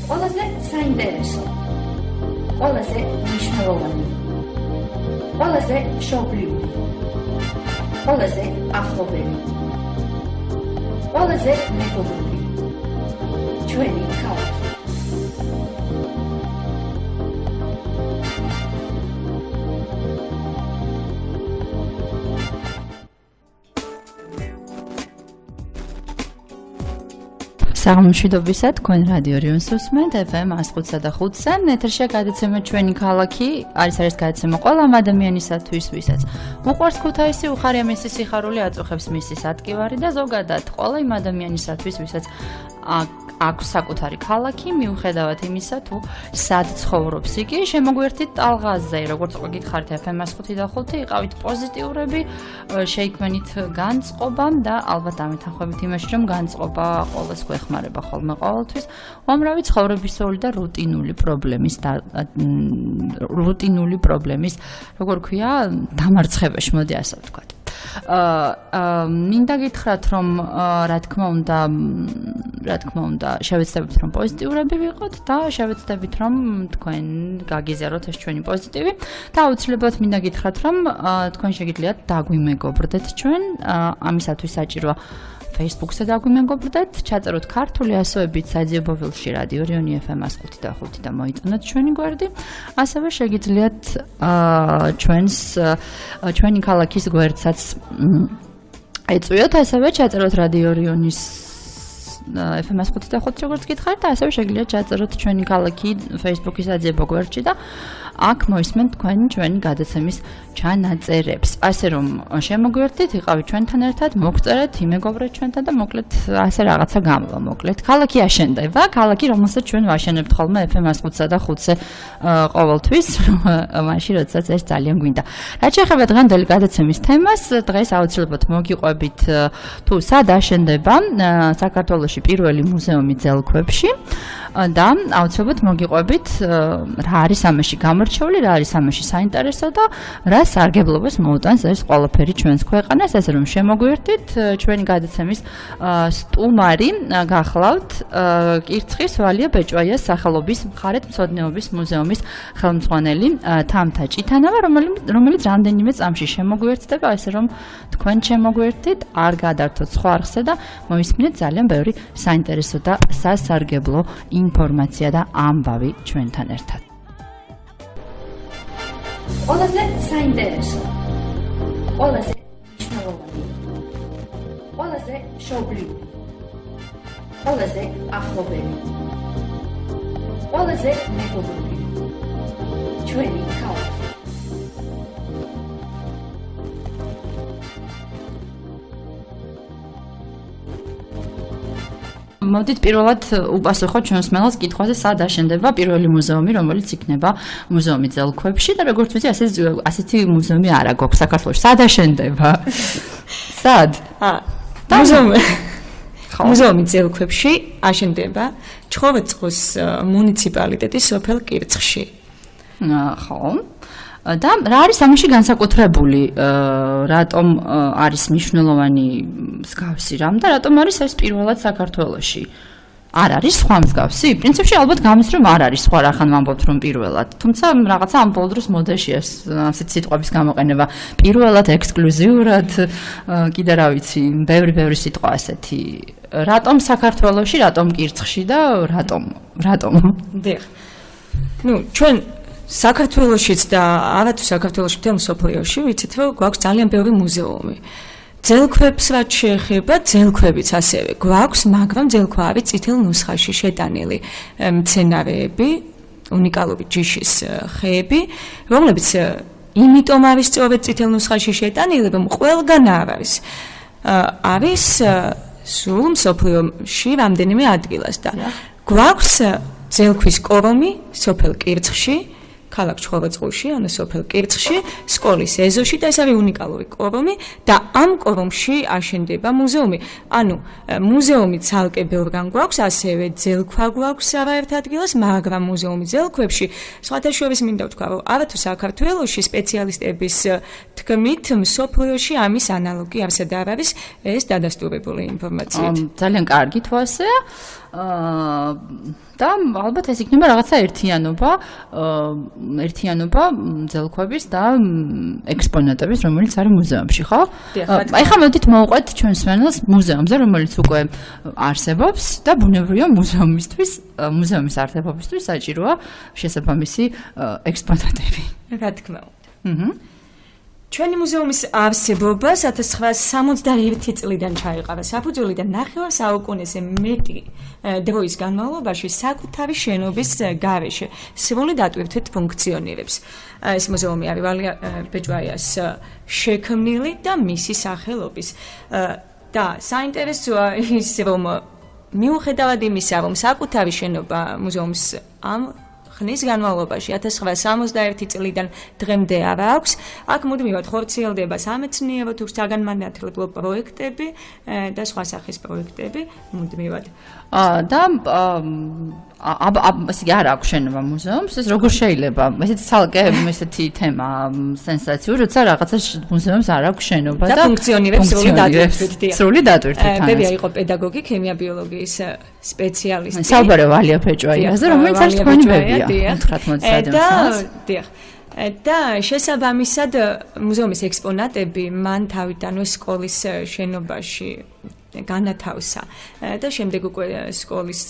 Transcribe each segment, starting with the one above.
ყველაზე საინტერესო, ყველაზე მნიშვნელოვანი, ყველაზე მშობლიური, ყველაზე ახლობელი, ყველაზე მეგობრული, ჩვენი ქალაქი. საღამოშვიდობისა თქვენ რადიო რიონს უსმენთ FM 105.5-ზე. ეთერში გადაცემა ჩვენი ქალაქი არის გადაცემა ყველა ადამიანისათვის, ვისაც უყვარს ქუთაისი, უხარია მისი სიხარული, აწუხებს მისი სატკივარი და ზოგადად ყველა იმ ადამიანისათვის, ვისაც აქვს საკუთარი ქალაქი, მიუხედავად იმისა, თუ სად ცხოვრობს იგი. შემოგვერთით ტალღაზე, როგორც უკვე გითხარით FM 105.5, იყავით პოზიტიურები, შეიქმნით განწყობა და ალბათ ამეთანხმებით იმაში, რომ განწყობა ყოველს გვეხმარება ხოლმე ყოველთვის. უამრავი ცხოვრებისეული და რუტინული პრობლემის, როგორ ქვია, დამარცხებაში, მოდი ასე ვთქვათ. მინდა გითხრათ, რომ რა თქმა უნდა, შევეცდებით რომ პოზიტიურები ვიყოთ და შევეცდებით რომ თქვენ გაგიზიაროთ ეს ჩვენი პოზიტივი და აუცილებლად მინდა გითხრათ, რომ თქვენ შეგიძლიათ დაგვიმეგობრდეთ ჩვენ, ამისათვის საჭიროა Facebook-ზე დაგვიმეგობრდეთ, ჩაწეროთ ქართული ასოებით საძიებოვილში რადიო რიონი FM 105.5 და მოიწონოთ ჩვენი გვერდი. ასევე შეგიძლიათ ჩვენი ქალაქის გვერდსაც ეწვიოთ, ასევე ჩაწეროთ რადიო რიონის FM 105.5 როგორც გითხარით და ასევე შეგიძლიათ ჩაწეროთ ჩვენი ქალაქი Facebook-ის საძიებო გვერდში და აქ მოისმენთ ჩვენი გადაცემის ჩანაწერებს. ასე რომ შემოგვერთით, იყავით ჩვენთან ერთად, მოგწერეთ, იმეგობრეთ ჩვენთან და მოკლედ ასე რაღაცა გამვა. მოკლედ ქალაქი აშენდება, ქალაქი რომელსაც ჩვენ ვაშენებთ ხოლმე FM 105.5-ზე ყოველთვის, მაშინ როდესაც ეს ძალიან გვინდა. რაც შეეხება დღევანდელი გადაცემის თემას, დღეს აუცილებლად მოგიყვებით თუ სად აშენდება საქართველოში პირველი მუზეუმი ძელქვებში და აუცილებლად მოგიყვებით რა არის ამაში გამორჩეული, რა არის ამაში საინტერესო და რა სარგებლობას მოუტანს ეს ყველაფერი ჩვენს ქვეყანას. ასე რომ შემოგვერთით, ჩვენი გადაცემის სტუმარი გახლავთ კირცხის ვალია ბეჭვაიას სახელობის მხარეთმცოდნეობის მუზეუმის ხელმძღვანელი თამთა ჭითანავა, რომელიც რამდენიმე წამში შემოგვერთდება, ასე რომ თქვენ შემოგვერთით, არ გადართოთ სხვა არხზე და მოისმინეთ ძალიან ბევრი საინტერესო და სასარგებლო ინფორმაცია და ამბავი ჩვენთან ერთად. ყველაზე საინტერესო, ყველაზე მნიშვნელოვანი, ყველაზე მშობლიური, ყველაზე ახლობელი, ყველაზე მეგობრული, ჩვენი ქალაქი. მოდით პირველად უპასუხოთ ჩვენს მელას კითხვაზე, სად აშენდება პირველი მუზეუმი, რომელიც იქნება მუზეუმი ძელქვებში და როგორც ვიცი, ასეთი მუზეუმი არ აქვს საქართველოში. სად აშენდება? სად? მუზეუმი ძელქვებში აშენდება ჩხოვეწყოს მუნიციპალიტეტის სოფელ კირცხში. ხო. და რა არის ამაში განსაკუთრებული, რატომ არის მნიშვნელოვანი მსგავსი რამ და რატომ არის ეს პირველად საქართველოში? არ არის სხვა მსგავსი? პრინციპში ალბათ გამის რომ არ არის სხვა, რახან ვამბობთ რომ პირველად. თუმცა რაღაცა ამ ბოლო დროს მოდაშია ასეთ სიტყვების გამოყენება. პირველად, ექსკლუზიურად, კიდე რა ვიცი, ბევრი სიტყვა ასეთი. რატომ საქართველოში, რატომ კირცხში და რატომ? დიახ. ჩვენ საქართველოშიც და არათუ საქართველოში მთელ მსოფლიოში ვიცით, რომ გვაქვს ძალიან ბევრი მუზეუმი. ძელქვებს რაც შეეხება, ძელქვებიც ასევე გვაქვს, მაგრამ ძელქვა არის წითელ ნუსხაში შეტანილი მცენარეები, უნიკალური ჯიშის ხეები, რომლებიც იმიტომ არის სწორედ წითელ ნუსხაში შეტანილი, რომ ყველგან არის სულ მსოფლიოში რამდენიმე ადგილას და გვაქვს ძელქვის კორომი სოფელ კირცხში, ქალაქ ჩხოვეწყულში, ანუ სოფელ კირცხში, სკოლის ეზოში და ეს არის უნიკალური კორომი და ამ კორომში აშენდება მუზეუმი. ანუ მუზეუმი ცალკე ბევრგან გვაქვს, ასევე ძელქვა გვაქვს არაერთ ადგილას, მაგრამ მუზეუმი ძელქვებში, სხვათა შორის მინდა ვთქვა, რომ არათუ საქართველოში სპეციალისტების თქმით, მსოფლიოში ამის ანალოგი არსად არ არის, ეს დადასტურებული ინფორმაცია. ძალიან კარგი თუ ასეა. და ალბათ ეს იქნება რაღაცა ერთიანობა ძელქვების და ექსპონატების, რომელიც არის მუზეუმში, ხო? აი ხა მოდით მოვყვეთ ჩვენს მენელს მუზეუმზე, რომელიც უკვე არსებობს და ბუნებრივია მუზეუმის არსებობისთვის საჭიროა შესაბამისი ექსპონატები. რა თქმა უნდა. ჩვენი მუზეუმის არსებობა 1961 წლიდან ჩაიყარა საფუძველი და ნახევარ საუკუნეზე მეტი დროის განმავლობაში საკუთარი შენობის გარეშე სრული დატვირთვით ფუნქციონირებს. ეს მუზეუმი არის ვალია ბეჭვაიას შექმნილი და მისი სახელობის. და საინტერესოა ის, რომ მიუხედავად იმისა, რომ საკუთარი შენობა მუზეუმის ამ ხნის განმავლობაში 1961 წლიდან დღემდე არ აქვს. აქ მუდმივად ხორციელდება სამეცნიერო თუ საგანმანათლებლო პროექტები და სხვა სახის პროექტები მუდმივად. და ასე არ აქვს შენობა მუზეუმს, ეს როგორ შეიძლება? ესეთი ცალკე ესეთი თემა სენსაციური, როცა რაღაცა მუზეუმს არ აქვს შენობა და ფუნქციონირებს სრული დატვირთვით. ბებია იყო პედაგოგი, ქიმია ბიოლოგიის სპეციალისტი. საუბარია ვალია ბეჭვაიაზე, რომელიც არის თქვენი ბებია. უთხრათ მოდი სადემსას. და შესაბამისად მუზეუმის ექსპონატები მან თავიდანვე სკოლის შენობაში განათავსა და შემდეგ უკვე სკოლის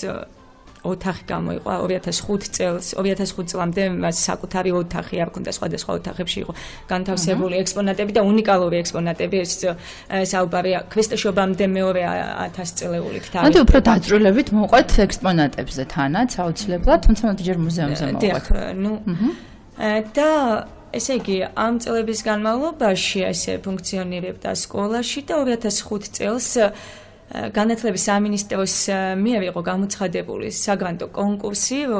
ოთახი გამოიყო 2005 წლამდე მას საკუთარი ოთახი არ ჰქონდა, სხვადასხვა ოთახებში იყო განთავსებული ექსპონატები და უნიკალური ექსპონატები. ეს საუბარია ქრისტეშობამდე მეორე 1000 წლეულით თავი. მოდი უფრო დაწვრილებით მოვყვეთ ექსპონატებზე თანაც აუცილებლად, თუმცა მოდი ჯერ მუზეუმზე მოვყვეთ. და ესე იგი ამ წლების განმავლობაში ესე ფუნქციონირებდა სკოლაში და 2005 წელს განათლების სამინისტროს მიერ იყო გამოცხადებული საგრანტო კონკურსი,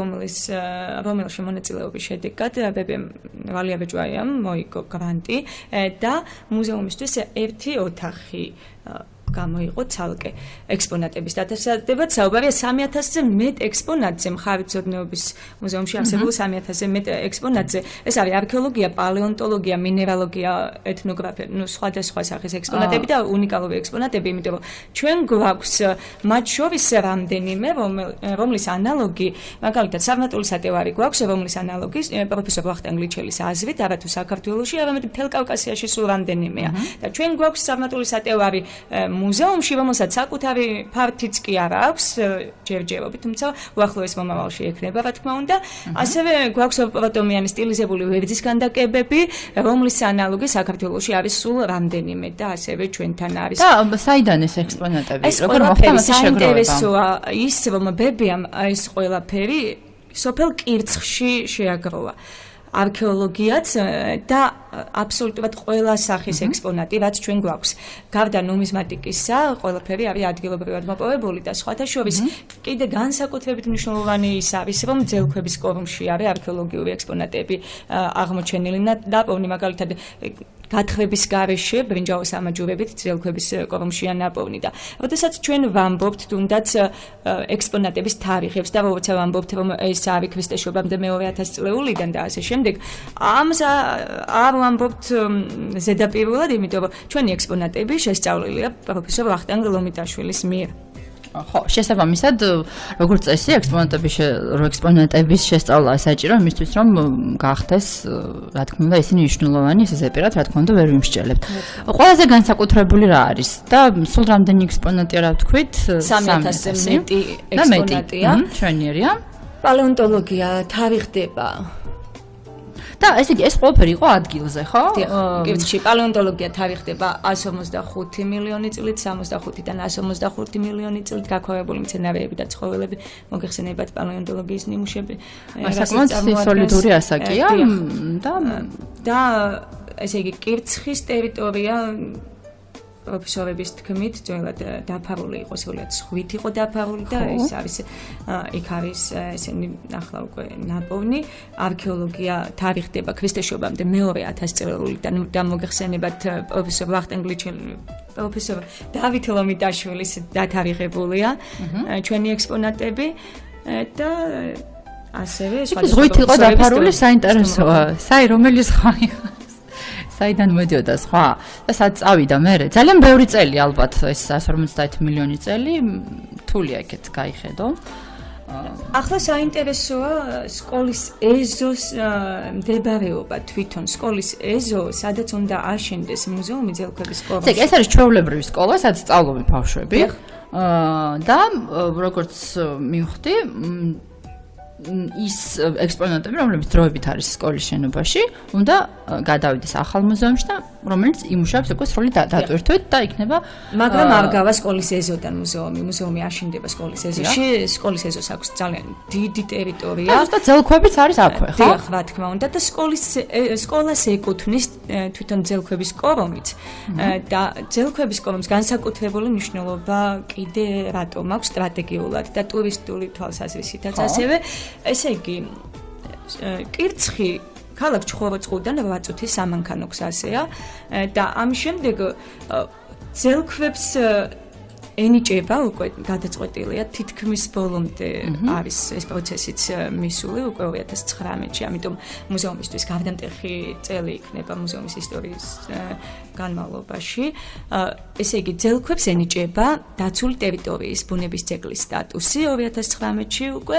რომელში მონაწილეობის შედეგად ვალია ბეჭვაიამ მოიგო გრანტი და მუზეუმისთვის ერთი ოთახი გამოიყო ცალკე ექსპონატების დაწესებად. საუბარია 3000-ზე მეტ ექსპონატზე, მხარეთმცოდნეობის მუზეუმში არსებულ 3000-ზე მეტ ექსპონატზე. ეს არის არქეოლოგია, პალეონტოლოგია, მინერალოგია, ეთნოგრაფია, სხვადასხვა სახის ექსპონატები და უნიკალური ექსპონატები, იმიტომ რომ ჩვენ გვაქვს მათ შორის რამდენიმე, რომლის ანალოგი, მაგალითად, სარნატული სატევარი გვაქვს, რომლის ანალოგი პროფესორ ვახტანგ ლიჩელის აზრით, არათუ საქართველოში, არამედ მთელ კავკასიაში სულ რამდენიმეა. და ჩვენ გვაქვს სარნატული სატევარი მუზეუმში, რომელსაც საკუთარი ფართიც კი არ აქვს ჯერჯერობით, თუმცა უახლოეს მომავალში ექნება, რა თქმა უნდა. ასევე გვაქვს პროტომიანი სტილიზებული ვერძის განდაკებები, რომლის ანალოგი საქართველოში არის სულ რამდენიმე და ასევე ჩვენთან არის. და საიდან ეს ექსპონატები? როგორ მოხდა მასე საინტერესოა ის, რომ ბებიამ ეს ყველაფერი სოფელ კირცხში შეაგროვა. არქეოლოგიაც და აბსოლუტურად ყველა სახის ექსპონატი, რაც ჩვენ გვაქვს. გარდა ნუმიზმატიკისა, ყველაფერი არის ადგილობრივად მოპოვებული და სხვათა შორის კიდე განსაკუთრებით მნიშვნელოვანი ის არის, რომ ძელქვების კორომში არის არქეოლოგიური ექსპონატები აღმოჩენილი ნაპოვნი, მაგალითად გათხრების გარეშე ბრინჯაოს ამაჯურებით ძელქვების კორომშია ნაპოვნი და როდესაც ჩვენ ვამბობთ თუნდაც ექსპონატების თარიღებს და როცა ვამბობთ, რომ ეს არის ქრისტეშობამდე მეორე 1000 წლეულიდან და ასე შემდეგ, ამას არ ვამბობთ ზედაპირულად, იმიტომ რომ ჩვენი ექსპონატები შესწავლილია პროფესორ ვახტანგ ლომიტაშვილის მიერ. ხო, შესაბამისად, როგორც წესი, ექსპონატების შესწავლა საჭირო იმისთვის, რომ გახდეს, რა თქმა უნდა, ისინი მნიშვნელოვანი, ისე ზეპირად, რა თქმა უნდა, ვერ ვიმსჯელებთ. ყველაზე განსაკუთრებული რა არის და სულ რამდენი ექსპონატია რა ვთქვით? 3000-ზე მეტი ექსპონატია. მშვენიერია. პალეონტოლოგია თარიღდება. და ესე იგი ეს ყველაფერი იყო ადგილზე, ხო? კირცხში პალეონტოლოგია თარიღდება 155 მილიონი წლით, 65-დან 155 მილიონი წლით გაქვავებული მცენარეები და ცხოველები, მოგეხსენებათ პალეონტოლოგიის ნიმუშები. საკმაოდ სოლიდური ასაკია და ესე იგი კირცხის ტერიტორია პროფესორების თქმით, ძველად დაფარული იყო, სულად სხვით იყო დაფარული და ეს არის იქ არის ესენი ახლა უკვე ნაპოვნი. არქეოლოგია თარიღდება ქრისტეშობამდე მეორე 1000 წლეულიდან და მოგეხსენებათ პროფესორ ვახტანგ ლიჩელის, პროფესორ დავით ლომიტაშვილის დათარიღებულია ჩვენი ექსპონატები და ასევე სხვადასხვა ზღვით იყო დაფარული, საინტერესოა. რომელი ზღვა იყო? საიდან მოდიოდა სხვა და სად წავიდა მერე ძალიან ბევრი წელი ალბათ ეს 150 მილიონი წელი რთულია ეგეთ გაიხედო ახლა საინტერესოა სკოლის ეზოს მდებარეობა თვითონ სკოლის ეზო სადაც უნდა აშენდეს მუზეუმი ძელქვების სკოლაში. ეს არის ჩვეულებრივი სკოლა, სადაც სწავლობენ ბავშვები. და როგორც მივხვდი, ის ექსპონატები, რომლებიც დროებით არის სკოლის შენობაში, უნდა გადავიდეს ახალ მუზეუმში და რომელიც იმუშავებს უკვე სრული დატვირთვით და იქნება მაგრამ არ გავა სკოლის ეზოდან მუზეუმი აშენდება სკოლის ეზოში სკოლის ეზოს აქვს ძალიან დიდი ტერიტორია და ძელქვებიც არის აქვე ხო? დიახ, რა თქმა უნდა და სკოლას ეკუთვნის თვითონ ძელქვების კორომიც და ძელქვების კორომს განსაკუთრებული მნიშვნელობა კიდე რატომ აქვს სტრატეგიულად და ტურისტული თვალსაზრისითაც ასევე ესე იგი კირცხი ქალაქ ჩხოროწყუდან 8 წუთის სამანქანო გზაზეა და ამის შემდეგ ძელქვებს ენიჭება უკვე გადაწყვეტილია თითქმის ბოლომდე არის ეს პროცესიც მისული უკვე 2019-ში ამიტომ მუზეუმისთვის გარდამტეხი წელი იქნება მუზეუმის ისტორიის განმავლობაში ესე იგი ძელქვებს ენიჭება დაცული ტერიტორიის ბუნების ძეგლის სტატუსი 2019-ში უკვე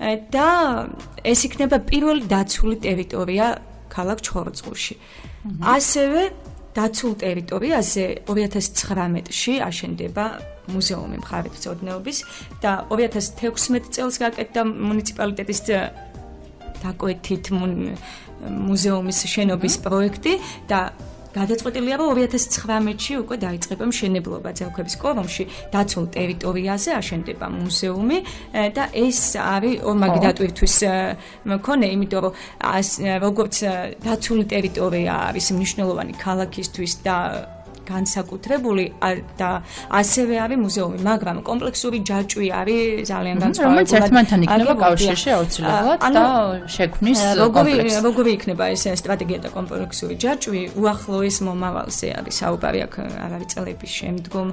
და ეს იქნება პირველი დაცული ტერიტორია ქალაქ ჩხოროწყუში. ასევე დაცულ ტერიტორიაზე 2019-ში აშენდება მუზეუმი მხარეთმცოდნეობის და 2016 წელს გაკეთდა მუნიციპალიტეტის დაკვეთით მუზეუმის შენობის პროექტი და გადაწყვეტილია რომ 2019-ში უკვე დაიწყება მშენებლობა ძელქვების კორომში დაცულ ტერიტორიაზე აშენდება მუზეუმი და ეს არის ორმაგი დატვირთვის მქონე იმიტომ რომ როგორც დაცული ტერიტორია არის მნიშვნელოვანი ქალაქისთვის და განსაკუთრებული და ასევე არის მუზეუმი, მაგრამ კომპლექსური ჯაჭვი არის ძალიან განსხვავებული. რომელიც ერთმანეთთან იქნება კავშირში აუცილებლად და შექმნის კომპლექსს. როგორი იქნება ეს სტრატეგია და კომპლექსური ჯაჭვი უახლოეს მომავალზე არის საუბარი აქ არ არის წლების შემდგომ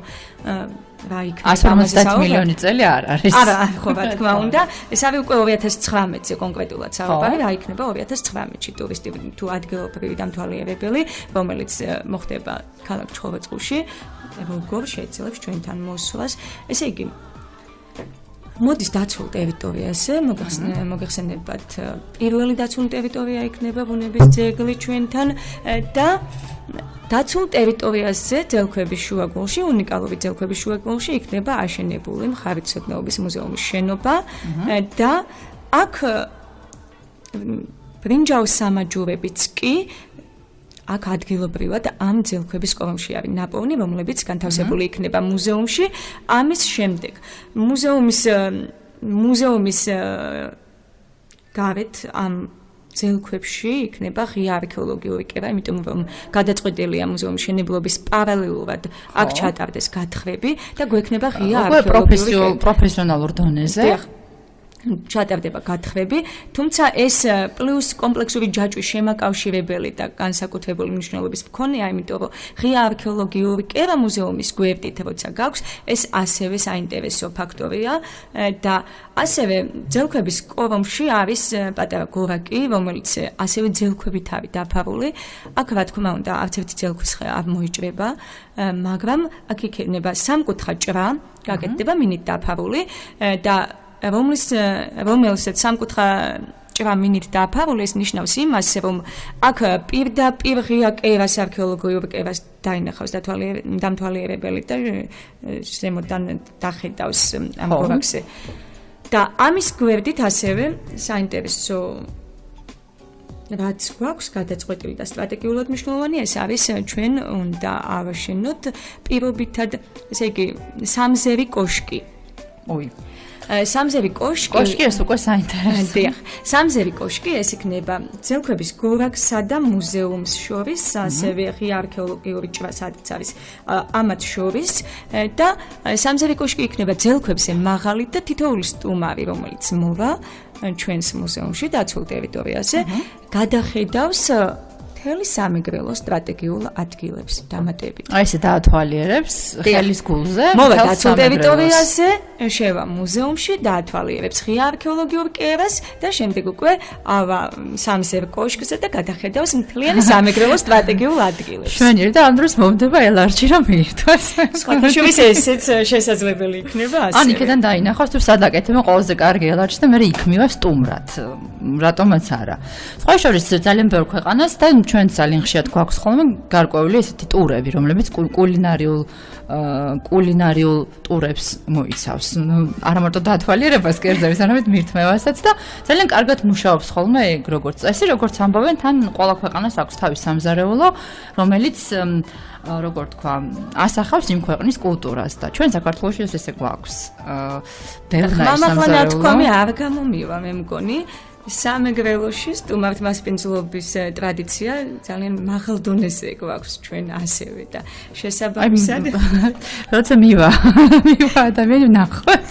რა იქნება 150 მილიონი წელი არ არის. არა, ხო, რა თქმა უნდა. ეს არის უკვე 2019-ზე კონკრეტულად საუბარი, რა იქნება 2019-ში ტურისტი თუ ადგილობრივი დამთვალიერებელი, რომელიც მოხდება ქალაქ ჩხოროწყუში, როგორ შეეძლებს ჩვენთან მოსვლას. ესე იგი, მოდის დაცულ ტერიტორიაზე, მოგეხსენებათ, პირველი დაცული ტერიტორია იქნება ბუნების ძეგლი ჩვენთან და დაცულ ტერიტორიაზე ძელქვების შუაგულში, უნიკალური ძელქვების შუაგულში იქნება აშენებული მხარეთმცოდნეობის მუზეუმის შენობა და აქ ბრინჯაოს სამაჯურებიც კი აქ ადგილობრივად ამ ძელქვების კორომში არის ნაპოვნი, რომლებიც განთავსებული იქნება მუზეუმში. ამის შემდეგ მუზეუმის გარეთ ამ ძელქვებში იქნება ღია არქეოლოგიური კერა, იმიტომ რომ გადაწყვეტილია მუზეუმის შენებლობის პარალელურად აქ ჩატარდეს გათხრები და გვექნება ღია არქეოლოგიური პროფესიონალურ დონეზე. ჩატარდება გათხრები, თუმცა ეს პლუს კომპლექსური ჯაჭვის შემაკავშირებელი და განსაკუთრებული მნიშვნელობის მქონეა, იმიტომ რომ ღია არქეოლოგიური კერა მუზეუმის გვერდით როცა გაქვს, ეს ასევე საინტერესო ფაქტორია და ასევე ძელქვების კორომში არის პატარა გორაკი, რომელიც ასევე ძელქვებით არის დაფარული. აქ რა თქმა უნდა, არც ერთი ძელქვის ხე არ მოიჭრება, მაგრამ აქ იქნება სამკუთხა ჭრა, გაკეთდება მინით დაფარული და რომელსაც სამკუთხა ჭრა მინით დაფარული ეს ნიშნავს იმას, რომ აქ პირდაპირ ღია კერას არქეოლოგიურ კერას დაინახავს დამთვალიერებელი და ზემოდან დახედავს ამ გორაკზე. და ამის გვერდით ასევე საინტერესო რაც გვაქვს გადაწყვეტილი და სტრატეგიულად მნიშვნელოვანი ეს არის ჩვენ უნდა ავაშენოთ პირობითად ესე იგი სამზევი კოშკი. სამზევი კოშკი ეს უკვე საინტერესოა. სამზევი კოშკი ეს იქნება ძელქვების გორაკსა და მუზეუმს შორის, ასევე ღია არქეოლოგიური ჭრა სადაც არის ამათ შორის და სამზევი კოშკი იქნება ძელქვებზე მაღალი და თითოეული სტუმარი, რომელიც მოვა ჩვენს მუზეუმში დაცულ ტერიტორიაზე, გადახედავს მთელი სამეგრელო სტრატეგიულ ადგილებს დამატებით. აი ესე დაათვალიერებს ხელის გულზე. მოვა დაცულ ტერიტორიაზე, შევა მუზეუმში, დაათვალიერებს ღია არქეოლოგიურ კერას და შემდეგ უკვე ავა სამსერ კოშკზე და გადახედავს მთლიანი სამეგრელო სტრატეგიულ ადგილებს. შვენიერი და ამ დროს მომდება ელარჯი რომ მიირთვას. სხვათაშორის ესეც შესაძლებელი იქნება ასე. ან იქიდან დაინახავს თუ სად აკეთებენ ყველაზე კარგი ელარჯი და მე იქ მივა სტუმრად. რატომაც არა. სხვა შორის ძალიან ბევრ ქვეყანას და ჩვენ ძალიან ხშირად გვაქვს ხოლმე გარკვეული ესეთი ტურები, რომლებიც კულინარიულ ტურებს მოიცავს. არა მარტო დაათვალიერებას კერძების, არამედ მირთმევასაც და ძალიან კარგად მუშაობს ხოლმე ეგ როგორც წესი, როგორც ამბობენ, თან ყველა ქვეყანას აქვს თავის სამზარეულო, რომელიც როგორ თქვა, ასახავს იმ ქვეყნის კულტურას და ჩვენ საქართველოში ესე გვაქვს. ბევრნაირი სამზარეულო. თქვამი არ გამომივა, მე მგონი. სამეგრელოში სტუმართმასპინძლობის ტრადიცია ძალიან მაღალ დონეზე გვაქვს ჩვენ ასევე და შესაბამისად როცა მივა ადამიანი ნახოთ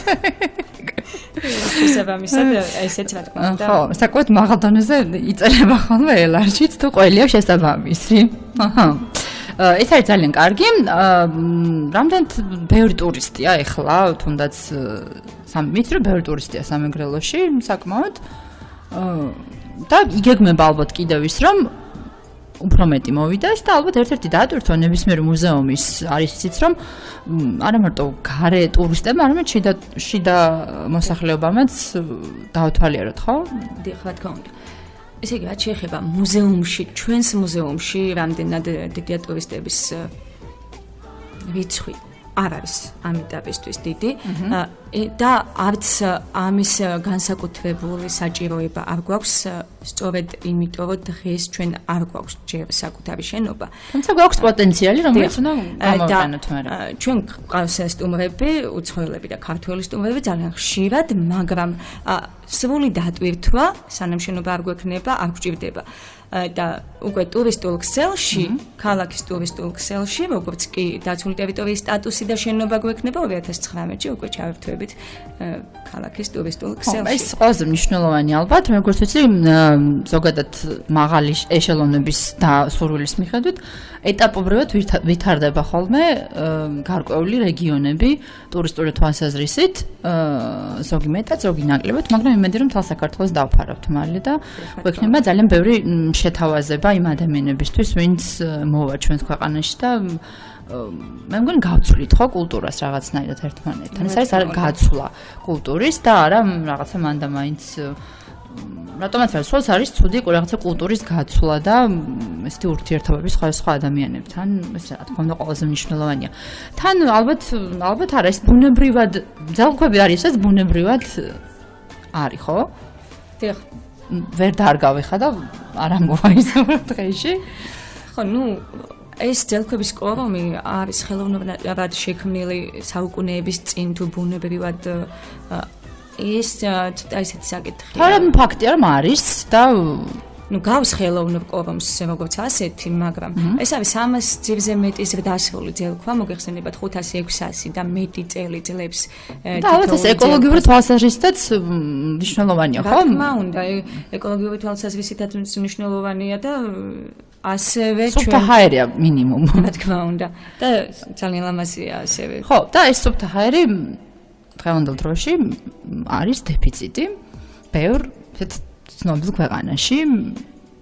შესაბამისად ესეც რა თქმა უნდა ხო საკუთარ მაღალ დონეზე იწერება ხოლმე ელარჯიც თუ ყველია შესაბამისი აჰა ეს არის ძალიან კარგი რამდენად ბევრი ტურისტია ეხლა თუნდაც მით რომ ბევრი ტურისტია სამეგრელოში საკმაოდ და იგეგმება ალბათ კიდევ ის რომ უფრო მეტი მოვიდეს და ალბათ ერთ-ერთი დაატვირთვა ნებისმიერ მუზეუმის არის ისიც რომ არა მარტო გარე ტურისტებმა არამედ შიდა მოსახლეობამაც დაუთვალიეროთ ხო? დიახ რა თქმა უნდა ესე იგი რაც შეეხება მუზეუმში ჩვენს მუზეუმში რამდენად დიდია ტურისტების რიცხვი არ არის ამ ეტაპისთვის დიდი და არც ამის განსაკუთრებული საჭიროება არ გვაქვს სწორედ იმიტომ რომ დღეს ჩვენ არ გვაქვს ჯერ საკუთარი შენობა თუმცა გვაქვს პოტენციალი რომელიც უნდა გამოვიყენოთ მაგრამ ჩვენ გვყავს სტუმრები უცხოელები და ქართველი სტუმრები ძალიან ხშირად მაგრამ სრული დატვირთვა სანამ შენობა არ გვექნება არ გვჭირდება და უკვე ტურისტულ ქსელში, ქალაქის ტურისტულ ქსელში, როგორც კი დაცული ტერიტორიის სტატუსი და შენობა გვექნება 2019-ში უკვე ჩავერთვებით ქალაქის ტურისტულ ქსელში. ეს ყველაზე მნიშვნელოვანი ალბათ, როგორც ვიცი, ზოგადად მაღალი ეშელონების და სურვილის მიხედვით ეტაპობრივად ვითარდება ხოლმე გარკვეული რეგიონები ტურისტული თვალსაზრისით, ზოგი მეტად, ზოგი ნაკლებად, მაგრამ იმედი რომ თელ საქართველოს დავფარავთ მალე და გვექნება ძალიან ბევრი შეთავაზება იმ ადამიანებისთვის, ვინც მოვა ჩვენს ქვეყანაში და მე მგონი გავცვლით ხო კულტურას რაღაცნაირად ერთმანეთთან. ეს არის გაცვლა კულტურის და არა რაღაცა მანდა მაინც რატომაც არის სულს არის ცუდი რაღაცა კულტურის გაცვლა და ესეთი ურთიერთობების სხვა ადამიანებთან ეს რა თქმა უნდა ყველაზე მნიშვნელოვანია. თან ალბათ არა ეს ბუნებრივად ძალკვები არის ეს ბუნებრივად არის ხო? დიახ ვერ დარგავიხა და არ ამოვა ის დღეში. ხო, ეს ძალკვების კორომი არის ხელოვნურად შექმნილი საუკუნეების წინ თუ ბუნებრივად ეს ცოტა ისეთი საკითხია. თორემ ფაქტია რომ არის და გავს ხელოვნურ კორომს როგორც ასეთი, მაგრამ ეს არის 300 ძირზე მეტი ზრდასრული ძალქვა, მოგეხსენებათ 500-600 და მეტი წელი ძლებს. და ალბათ ეს ეკოლოგიური თვალსაზრისითაც მნიშვნელოვანია, ხო? რა თქმა უნდა, ეკოლოგიური თვალსაზრისითაც მნიშვნელოვანია და ასევე სუფთა ჰაერია მინიმუმ. რა თქმა უნდა. და ძალიან ლამაზია ასევე. ხო, და ეს სუფთა ჰაერი დღევანდელ დროში არის დეფიციტი. ბევრ ცნობილ ქვეყანაში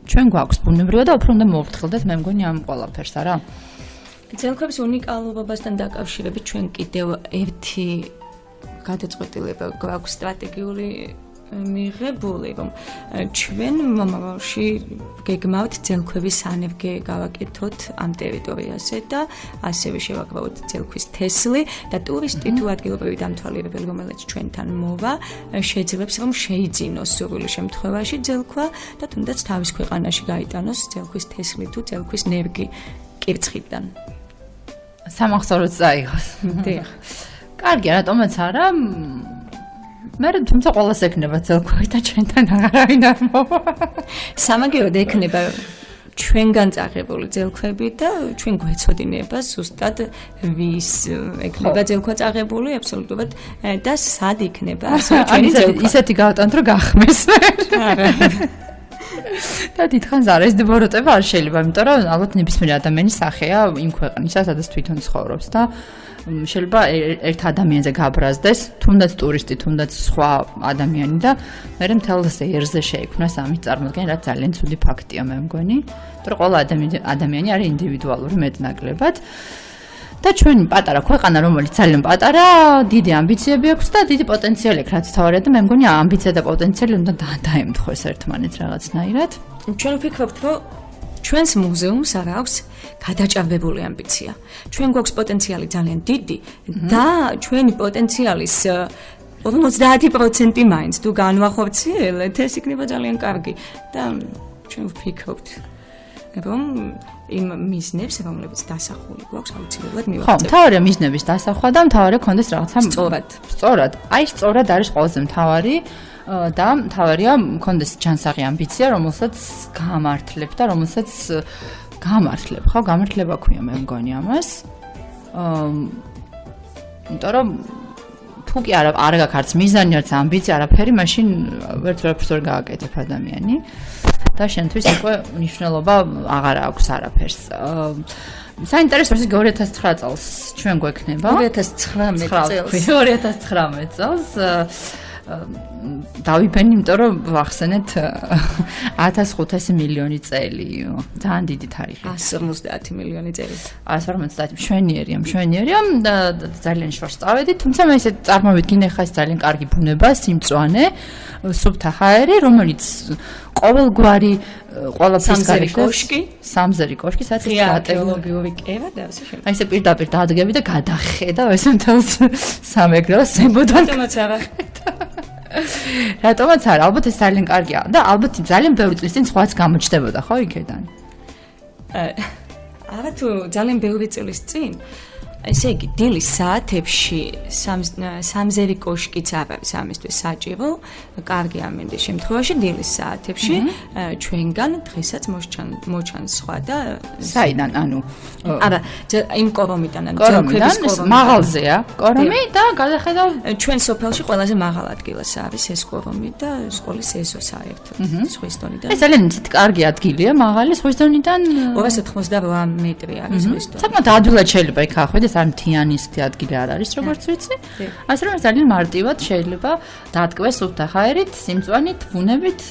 ჩვენ გვაქვს ბუნებრივად და უფრო უნდა მოვფრთხილდეთ მე მგონი ამ ყველაფერს არა? ძალკვების უნიკალობასთან დაკავშირებით ჩვენ კიდევ ერთი გადაწყვეტილება გვაქვს სტრატეგიული მიღებული რომ ჩვენ მომავალში გეგმავთ ძალკვების სანერგე გავაკეთოთ ამ ტერიტორიაზე და ასევე შევაგროვოთ ძალკვის თესლი და ტურისტი თუ ადგილობრივი დამთვალიერებელი რომელიც ჩვენთან მოვა შეძლებს რომ შეიძინოს სრული შემთხვევაში ძალკვა და თუნდაც თავის ქვეყანაში გაიტანოს ძალკვის თესლი თუ ძალკვის ნერგი კირცხიდან სამახსოვროც წაიღოს. დიახ. კარგი, რატომაც არა მე თუმცა ყველას ეკნება ძალკვი და ჩვენთან აღარავინ არ მოვა. სამაგიეროდ ეკნება ჩვენგან წაღებული ძალკვები და ჩვენ გვეცოდინება ზუსტად ვის ეკნება ძალკვა წაღებული აბსოლუტურად და სად იქნება ჩვენი ძალკვა. ისეთი გავტანთ რომ გახმეს. არა. და დიდხანს არ ეს დებოროტება არ შეიძლება, იმიტომ რომ ალბათ ნებისმიერი ადამიანის სახეა იმ ქვეყნისა, სადაც თვითონ ცხოვრობს და შეიძლება ერთ ადამიანზე გაბრაზდეს, თუნდაც ტურისტი, თუნდაც სხვა ადამიანი და მე მთელ ზერზე შეიქმნას ამის წარმოდგენა, რაც ძალიან ცუდი ფაქტია მე მგონი, რომ ყველა ადამიანი არის ინდივიდუალური მეტნაკლებად. და ჩვენი პატარა ქვეყანა, რომელიც ძალიან პატარა, დიდი ამბიციები აქვს და დიდი პოტენციალი აქვს, რაც თავარია და მე მგონი ამბიცია და პოტენციალი უნდა დაემთხვეს ერთმანეთს რაღაცნაირად. ჩვენ ვფიქრობთ, რომ ჩვენს მუზეუმს არ აქვს გადაჭარბებული ამბიცია. ჩვენ გვაქვს პოტენციალი ძალიან დიდი და ჩვენი პოტენციალის 50% მაინც თუ განვახორციელებთ, ეს იქნება ძალიან კარგი და ჩვენ ვფიქრობთ, რომ იმ მიზნებს, რომლებიც დასახული გვაქვს, აუცილებლად მივაღწევთ. ხო, მთავარია მიზნების დასახვა და მთავარია კონდეს რაღაცა სწორად. აი სწორად არის ყველაზე მთავარი და მთავარია კონდეს ჯანსაღი ამბიცია, რომელსაც გამართლებ და რომელსაც გამართლებ, ხო, გამართლება ქვია მე მგონი ამას. იმიტომ რომ თუ კი არ გაქვს არც მიზანი, არც ამბიცია, არაფერი, მაშინ ვერც ვერ გააკეთებ ადამიანი. და შენთვის უკვე მნიშვნელობა აღარ აქვს არაფერს. საინტერესო ის 2009 წელს ჩვენ გვექნება 2019 წელს დავიბენ, იმიტომ რომ ვახსენეთ 1500 მილიონი წელი, ძალიან დიდი თარიღი. 150 მილიონი წელი. 150 მშვენიერია და ძალიან შორს წავედით, თუმცა მე ისე წარმოვიდგინე ხა ეს ძალიან კარგი ბუნება, სიმწვანე, სუფთა ჰაერი, რომელიც ყოველგვარი ყველაფრის კოშკი, სამზერი კოშკი, სადაც არქეოლოგიური კერა და ასე შემდეგ. აი ესე პირდაპირ დადგები და გადახედა ეს მთელს სამეგრელოს ზემოდან. რატომაც არა, ალბათ ეს ძალიან კარგია და ალბათ ძალიან ბევრი წლის წინ სხვაც გამოჩნდებოდა, ხო, იქედან? არა თუ ძალიან ბევრი წლის წინ, ესე იგი, დილის საათებში სამზერი კოშკიც არ არის ამისთვის საჭირო, კარგი ამინდის შემთხვევაში დილის საათებში ჩვენგან დღესაც მოჩანს სხვა და საიდან, ანუ არა, იმ კორომიდან, ანუ ძელქვების კორომიდან, მაღალზეა კორომი და გადახედავ ჩვენ სოფელში ყველაზე მაღალ ადგილას არის ეს კორომი და სკოლის ეზო საერთოდ ზღვის დონიდან. ეს ძალიან კარგი ადგილია, მაღალი ზღვის დონიდან 288 მეტრი არის ზღვის დონიდან. საკმაოდ ადვილად შეიძლება იქ ახვედეს, არ მთიანისტი ადგილი არ არის, როგორც ვიცი. ასე რომ ძალიან მარტივად შეიძლება დატკბეს სუფთა ჰაერით, სიმწვანით, ბუნებით,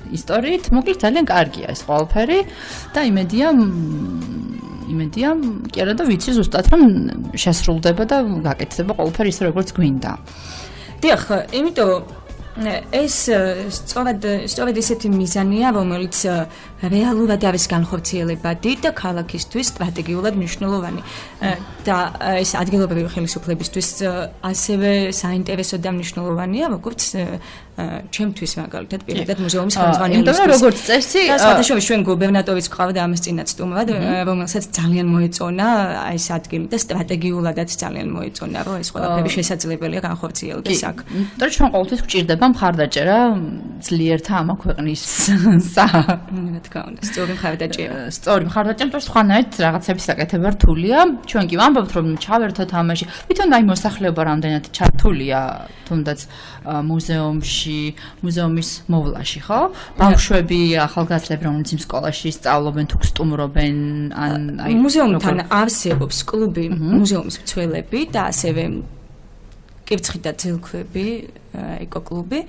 ისტორიით, მოკლედ ძალიან კარგია ეს ყველაფერი და იმედია, კი არა და ვიცი ზუსტად რომ შესრულდება და გაკეთდება ყველაფერი ისე როგორც გვინდა. დიახ, იმიტომ ეს სწორედ ისეთი მიზანია, რომელიც რეალურად არის განხორციელებადი და ქალაქისთვის სტრატეგიულად მნიშვნელოვანი და ეს ადგილობრივი ხელისუფლებისთვის ასევე საინტერესო და მნიშვნელოვანია, როგორც ჩემთვის მაგალითად პირადად მუზეუმის ხელმძღვანელისთვის. იმიტომ რომ როგორც წესი, სხვადასხვა ჩვენ გუბერნატორიც ყავდა ამას წინათ სტუმრად, რომელსაც ძალიან მოეწონა ეს ადგილი და სტრატეგიულადაც ძალიან მოეწონა, რომ ეს ყველაფერი შესაძლებელია განხორციელდეს აქ. იმიტომ რომ ჩვენ ყოველთვის გვჭირდება მხარდაჭერა ძლიერთა ამა ქვეყნის სწორი მხარდაჭერა. სწორი მხარდაჭერა, თორე სხვანაირად რაღაცების საკეთება რთულია. ჩვენ კი ვამბობთ, რომ ჩავერთოთ ამაში. თვითონ აი მოსახლეობა რამდენად ჩართულია თუნდაც მუზეუმის მოვლაში, ხო? ბავშვები, ახალგაზრდები, რომლებიც იმ სკოლაში სწავლობენ, თუ სტუმრობენ, ან აი მუზეუმთან არსებობს კლუბი მუზეუმის მცველები და ასევე კირცხი და ძილქვები, ეკოკლუბი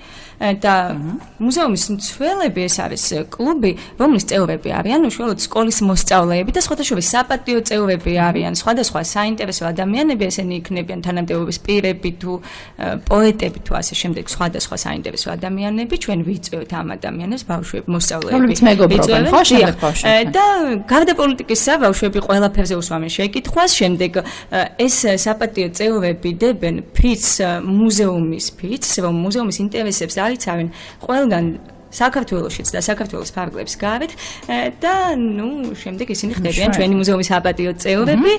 და მუზეუმის მცველები ეს არის კლუბი, რომლის წევრები არიან უშუალოდ სკოლის მოსწავლეები და სხვადასხვა საპატიო წევრები არიან, სხვადასხვა საინტერესო ადამიანები, ესენი იქნებიან თანამდებობის პირები თუ პოეტები თუ ასე შემდეგ, სხვადასხვა საინტერესო ადამიანები, ჩვენ ვიწვევთ ამ ადამიანებს, ბავშვები, მოსწავლეები. რომლებიც მეგობრობენ, ხო, შემდეგ ბავშვებთან. და გარდა პოლიტიკისა, ბავშვები ყველაფერზე უსვამენ შეკითხვას, შემდეგ ეს საპატიო წევრები დებენ ფიცს, მუზეუმის ფიცს, რომ მუზეუმის ინტერესებს არიცავენ ყველგან საქართველოშიც და საქართველოს ფარგლებს გარეთ და შემდეგ ისინი ხდებიან ჩვენი მუზეუმის საპატიო წევრები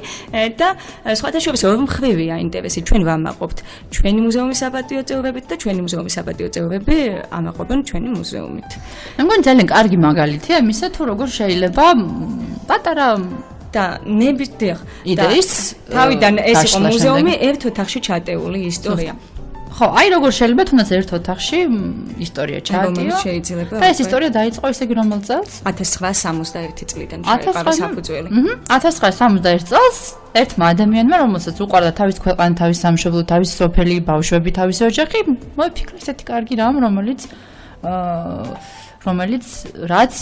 და სხვადასხვა ორმხრივია ინტერესი. ჩვენ ვამაყობთ ჩვენი მუზეუმის საპატიო წევრებით და ჩვენი მუზეუმის საპატიო წევრები ამაყობენ ჩვენი მუზეუმით. მე მგონი ძალიან კარგი მაგალითია იმისა, თუ როგორ შეიძლება პატარა და ნებისმიერ იდეის თავიდან ეს იყო მუზეუმი ერთ ოთახში ჩატეული ისტორია. ხო, აი როგორ შეიძლება თუნდაც ერთ ოთახში ისტორია ჩაატიო. შეიძლება. და ეს ისტორია დაიწყო ისე იგი რომელ წელს? 1961 წლიდან შეყარა საფუძველი. 1961 წელს ერთმა ადამიანმა, რომელსაც უყვარდა თავის ქვეყანა, თავის სამშობლო, თავის სოფელი, ბავშვები, თავისი ოჯახი, მოიფიქრა ესეთი კარგი რამ, რომელიც რაც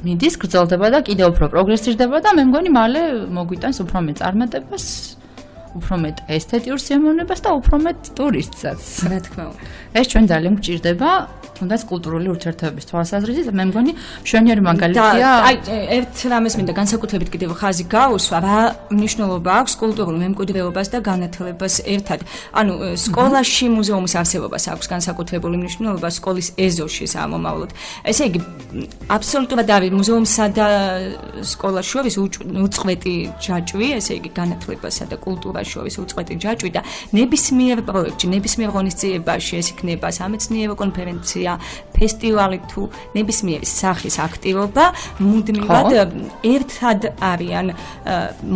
მიდის, გრძელდება და კიდევ უფრო პროგრესირდება და მე მგონი მალე მოგვიტანს უფრო მეტ წარმატებას, უფრო მეტ ესთეტიურ სიამოვნებას და უფრო მეტ ტურისტსაც. რა თქმა უნდა. ეს ჩვენ ძალიან გვჭირდება, თუნდაც კულტურული ურთიერთობების თვალსაზრისით, მე მგონი მშვენიერი მაგალითია. აი, ერთ რამეს მინდა განსაკუთრებით კიდევ ხაზი გაუსვა, რა მნიშვნელობა აქვს კულტურულ მემკვიდრეობას და განათლებას ერთად. ანუ სკოლაში მუზეუმის არსებობას აქვს განსაკუთრებული მნიშვნელობა სკოლის ეზოში სამომავლოდ. ესე იგი, აბსოლუტურად არის მუზეუმსა და სკოლას შორის უწყვეტი ჯაჭვი, ესე იგი განათლებასა და კულტურას შორის უწყვეტი ჯაჭვი და ნებისმიერ პროექტში, ნებისმიერ ღონისძიებაში, ეს იქნება სამეცნიერო კონფერენცია, ფესტივალი თუ ნებისმიერი სახის აქტივობა, მუდმივად ერთად არიან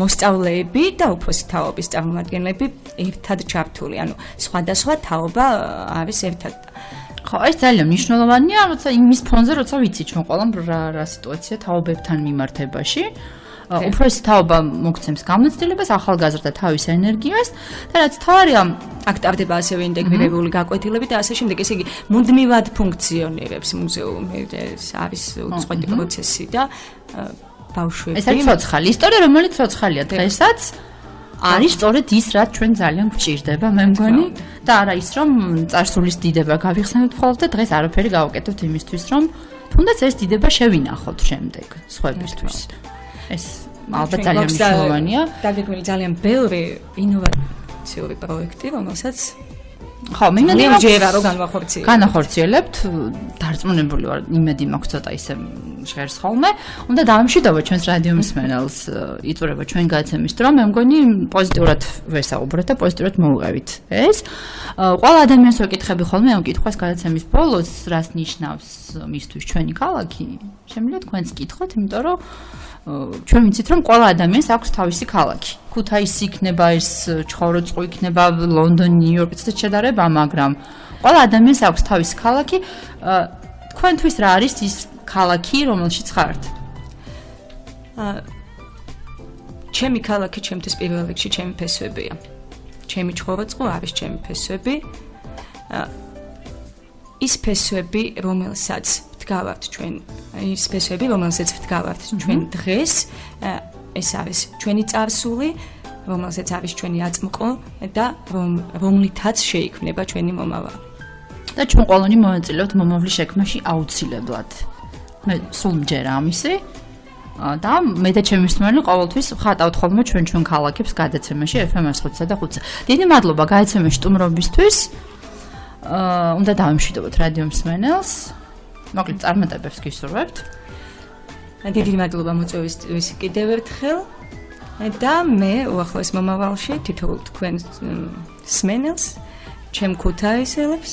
მოსწავლეები და უფროსი თაობის წარმომადგენლები ერთად ჩართული. ანუ სხვადასხვა თაობა არის ერთად. ხო, ეს ძალიან მნიშვნელოვანია, როცა იმის ფონზე, როცა ვიცი ჩვენ ყველამ რა სიტუაცია თაობებთან მიმართებაში. უფროსი თაობა მოგცემს გამოცდილებას, ახალგაზრდა თავის ენერგიას და რაც თავარია, აქ ტარდება ასევე ინტეგრირებული გაკვეთილები და ასე შემდეგ. ესე იგი, მუდმივად ფუნქციონირებს მუზეუმი, ეს არის უწყვეტი პროცესი და ბავშვები. ეს არის ცოცხალი ისტორია, რომელიც ცოცხალია დღესაც. არის სწორედ ის, რაც ჩვენ ძალიან გვჭირდება, მე მგონი, და არა ის, რომ წარსულის დიდება გავიხსენებთ მხოლოდ და დღეს არაფერი გავაკეთებთ იმისთვის, რომ თუნდაც ეს დიდება შევინახოთ შემდეგ სხვებისთვის. ეს ალბათ ძალიან მნიშვნელოვანია. დაგეგმილი ძალიან ბევრი ინოვაციური პროექტი, რომელსაც ხო, მე მივიჯერა რომ განახორციელებთ, დარწმუნებული ვარ, იმედი მაქვს ცოტა ისე ჟღერს ხოლმე. უნდა დავამშვიდობოთ ჩვენს რადიო მსმენელს, იწურება ჩვენ გადაცემის დრო, მე მგონი პოზიტიურად ვესაუბროთ და პოზიტიურად მოვუყევით ეს. ყველა ადამიანს ვეკითხები ხოლმე ამ კითხვას გადაცემის ბოლოს, რას ნიშნავს მისთვის ჩვენი ქალაქი? შემიძლია თქვენც კითხოთ, იმიტომ რომ ჩვენ ვიცით რომ ყველა ადამიანს აქვს თავისი ქალაქი. ქუთაისი იქნება, ეს ჩხოროწყუ იქნება, ლონდონი, ნიუ-იორკიც და შედარება, მაგრამ ყველა ადამიანს აქვს თავისი ქალაქი. თქვენთვის რა არის ის ქალაქი, რომელშიც ხართ? ჩემი ქალაქი ჩემთვის პირველ რიგში ჩემი ფესვებია. ჩემი ჩხოროწყუ არის ჩემი ფესვები. ის ფესვები, რომელსაც ვდგავართ ჩვენ, ის ფესვები, რომელსაც ვდგავართ ჩვენ დღეს, ეს არის ჩვენი წარსული, რომელსაც არის ჩვენი აწმყო და რომლითაც შეიქმნება ჩვენი მომავალი. და ჩვენ ყველანი მოვაწილოთ მომავლის შექმნაში აუცილებლად. მე სულ მჯერა ამისი. და მე და ჩემი მსმენელი ყოველთვის ვხატავთ ხოლმე ჩვენ ქალაქებს გადაცემაში FM-105-სა და 5-ზე. დიდი მადლობა გადაცემაში სტუმრობისთვის. უნდა დავამშვიდობოთ რადიო მსმენელს. მოკლედ წარმატებებს გისურვებთ. დიდი მადლობა მოწვევისთვის კიდევ ერთხელ და მე უახლოეს მომავალში თითოეულ თქვენ მსმენელს, ჩემ ქუთაისელებს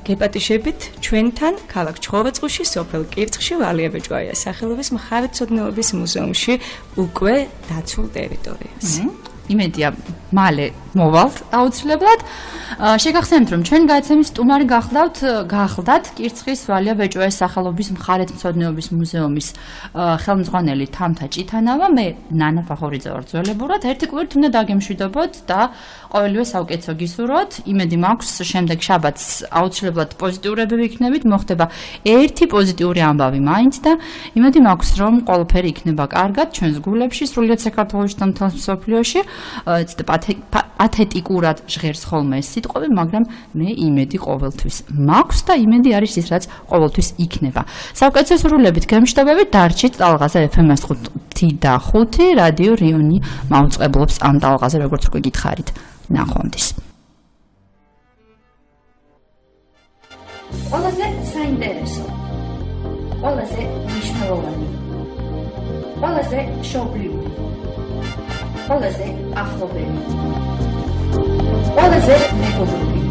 გეპატიშებით ჩვენთან ქალაქ ჩხოროწყუში, სოფელ კირცხში, ვალია ბეჭვაიას სახელობის მხარეთმცოდნეობის მუზეუმში უკვე დაცულ ტერიტორიას. იმედია მალე მოვალთ აუცილებლად. შეგახსენებთ რომ ჩვენ გადაცემის სტუმარი გახლდათ კირცხის ვალია ბეჭვაიას სახელობის მხარეთმცოდნეობის მუზეუმის ხელმძღვანელი თამთა ჭითანავა. მე ნანა ფახორიძე ვარ ძველებურად. ერთი კვირით უნდა დაგემშვიდობოთ და ყოველივე საუკეთესო გისურვოთ. იმედი მაქვს შემდეგ შაბათს აუცილებლად პოზიტიურები ვიქნებით. მოხდება ერთი პოზიტიური ამბავი მაინც და იმედი მაქვს რომ ყველაფერი იქნება კარგად ჩვენს გულებში, სრულიად საქართველოში და მთელ მსოფლიოში. პათეტიკურად ჟღერს ხოლმე ეს სიტყვები, მაგრამ მე იმედი ყოველთვის მაქვს და იმედი არის ის, რაც ყოველთვის იქნება. საუკეთესო სრულებით გემშვიდობებით, დარჩით ტალღაზე FM-105 რადიო რიონი მაუწყებლობს ამ ტალღაზე, როგორც უკვე გითხარით. ნახვამდის. ყველაზე საინტერესო, ყველაზე მნიშვნელოვანი, ყველაზე მშობლიური, ყველაზე ახლობელი, ყველაზე მეგობრული.